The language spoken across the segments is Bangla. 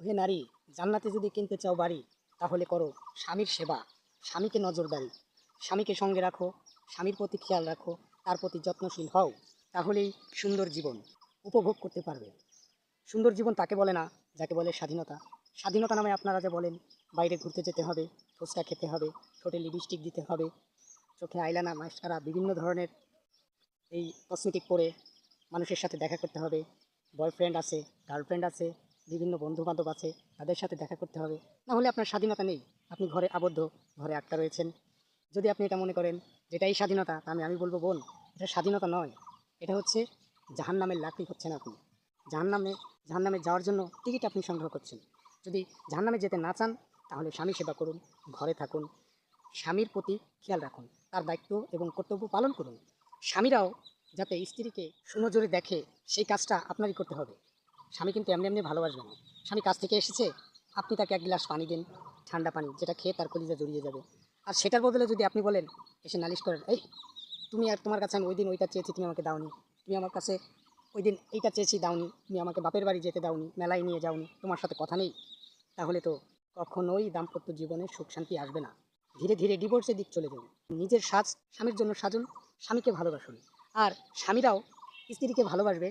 হে নারী, জান্নাতে যদি কিনতে চাও বাড়ি, তাহলে করো স্বামীর সেবা, স্বামীকে নজরদারি, স্বামীকে সঙ্গে রাখো, স্বামীর প্রতি খেয়াল রাখো, তার প্রতি যত্নশীল হও। তাহলেই সুন্দর জীবন উপভোগ করতে পারবে। সুন্দর জীবন তাকে বলে না যাকে বলে স্বাধীনতা। স্বাধীনতা নামে আপনারা যে বলেন বাইরে ঘুরতে যেতে হবে, ফুচকা খেতে হবে, ঠোঁটে লিপস্টিক দিতে হবে, চোখে আইলানা মাস্কারা বিভিন্ন ধরনের এই কসমেটিক পরে মানুষের সাথে দেখা করতে হবে, বয়ফ্রেন্ড আছে, গার্লফ্রেন্ড আছে, বিভিন্ন বন্ধুবান্ধব আছে, তাদের সাথে দেখা করতে হবে, না হলে আপনার স্বাধীনতা নেই। আপনি ঘরে আবদ্ধ, ঘরে আটকা রয়েছেন। যদি আপনি এটা মনে করেন যেটাই স্বাধীনতা, তা আমি বলবো বোন, এটা স্বাধীনতা নয়, এটা হচ্ছে জাহান্নামের লাকড়ি হচ্ছেন আপনি। জাহান্নামে জাহান্নামে যাওয়ার জন্য টিকিট আপনি সংগ্রহ করছেন। যদি জাহান্নামে যেতে না চান, তাহলে স্বামী সেবা করুন, ঘরে থাকুন, স্বামীর প্রতি খেয়াল রাখুন, তার দায়িত্ব এবং কর্তব্য পালন করুন। স্বামীরাও যাতে স্ত্রীকে সুনজরে দেখে, সেই কাজটা আপনারই করতে হবে। স্বামী কিন্তু এমনি এমনি ভালোবাসবে না। স্বামী কাজ থেকে এসেছে, আপনি তাকে এক গ্লাস পানি দিন, ঠান্ডা পানি, যেটা খেয়ে তার কলিজা জড়িয়ে যাবে। আর সেটার বদলে যদি আপনি বলেন, এসে নালিশ করেন, এই তুমি আর তোমার কাছে আমি ওই দিন ওইটা চেয়েছি, তুমি আমাকে দাওনি, তুমি আমার কাছে ওই দিন এইটা চেয়েছি দাওনি, তুমি আমাকে বাপের বাড়ি যেতে দাওনি, মেলায় নিয়ে যাওনি, তোমার সাথে কথা নেই, তাহলে তো কখনোই দাম্পত্য জীবনে সুখ শান্তি আসবে না। ধীরে ধীরে ডিভোর্সের দিক চলে যাবে। নিজের সাজ স্বামীর জন্য সাজুন, স্বামীকে ভালোবাসুন। আর স্বামীরাও স্ত্রীকে ভালোবাসবে,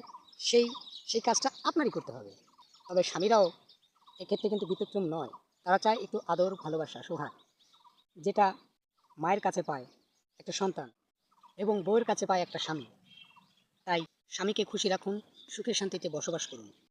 সেই সেই কাজটা আপনারই করতে হবে। তবে স্বামীরাও এক্ষেত্রে কিন্তু ব্যতিক্রম নয়। তারা চায় একটু আদর, ভালোবাসা, সোহাগ, যেটা মায়ের কাছে পায় একটা সন্তান এবং বউয়ের কাছে পায় একটা স্বামী। তাই স্বামীকে খুশি রাখুন, সুখে শান্তিতে বসবাস করুন।